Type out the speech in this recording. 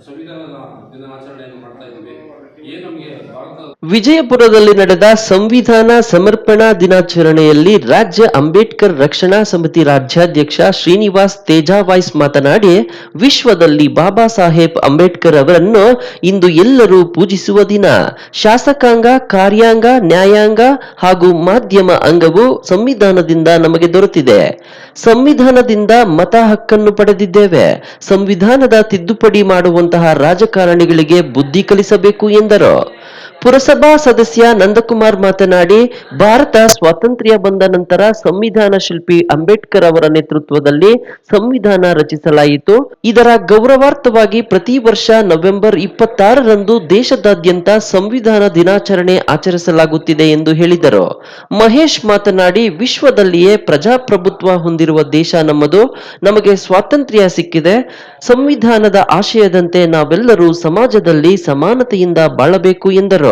ಸಂವಿಧಾನದ ದಿನಾಚರಣೆಯನ್ನು ಮಾಡ್ತಾ ಇದ್ದೀವಿ. ಏನು ನಮಗೆ ಭಾರತ ವಿಜಯಪುರದಲ್ಲಿ ನಡೆದ ಸಂವಿಧಾನ ಸಮರ್ಪಣಾ ದಿನಾಚರಣೆಯಲ್ಲಿ ರಾಜ್ಯ ಅಂಬೇಡ್ಕರ್ ರಕ್ಷಣಾ ಸಮಿತಿ ರಾಜ್ಯಾಧ್ಯಕ್ಷ ಶ್ರೀನಿವಾಸ್ ತೇಜಾವಾಯ್ಸ್ ಮಾತನಾಡಿ, ವಿಶ್ವದಲ್ಲಿ ಬಾಬಾ ಸಾಹೇಬ್ ಅಂಬೇಡ್ಕರ್ ಅವರನ್ನು ಇಂದು ಎಲ್ಲರೂ ಪೂಜಿಸುವ ದಿನ. ಶಾಸಕಾಂಗ, ಕಾರ್ಯಾಂಗ, ನ್ಯಾಯಾಂಗ ಹಾಗೂ ಮಾಧ್ಯಮ ಅಂಗವು ಸಂವಿಧಾನದಿಂದ ನಮಗೆ ದೊರೆತಿದೆ. ಸಂವಿಧಾನದಿಂದ ಮತ ಹಕ್ಕನ್ನು ಪಡೆದಿದ್ದೇವೆ. ಸಂವಿಧಾನದ ತಿದ್ದುಪಡಿ ಮಾಡುವಂತಹ ರಾಜಕಾರಣಿಗಳಿಗೆ ಬುದ್ಧಿ ಕಲಿಸಬೇಕು ಎಂದರು. ಪುರಸಭಾ ಸದಸ್ಯ ನಂದಕುಮಾರ್ ಮಾತನಾಡಿ, ಭಾರತ ಸ್ವಾತಂತ್ರ್ಯ ಬಂದ ನಂತರ ಸಂವಿಧಾನ ಶಿಲ್ಪಿ ಅಂಬೇಡ್ಕರ್ ಅವರ ನೇತೃತ್ವದಲ್ಲಿ ಸಂವಿಧಾನ ರಚಿಸಲಾಯಿತು. ಇದರ ಗೌರವಾರ್ಥವಾಗಿ ಪ್ರತಿ ವರ್ಷ ನವೆಂಬರ್ 26ರಂದು ದೇಶದಾದ್ಯಂತ ಸಂವಿಧಾನ ದಿನಾಚರಣೆ ಆಚರಿಸಲಾಗುತ್ತಿದೆ ಎಂದು ಹೇಳಿದರು. ಮಹೇಶ್ ಮಾತನಾಡಿ, ವಿಶ್ವದಲ್ಲಿಯೇ ಪ್ರಜಾಪ್ರಭುತ್ವ ಹೊಂದಿರುವ ದೇಶ ನಮ್ಮದು. ನಮಗೆ ಸ್ವಾತಂತ್ರ್ಯ ಸಿಕ್ಕಿದೆ. ಸಂವಿಧಾನದ ಆಶಯದಂತೆ ನಾವೆಲ್ಲರೂ ಸಮಾಜದಲ್ಲಿ ಸಮಾನತೆಯಿಂದ ಬಾಳಬೇಕು ಎಂದರು.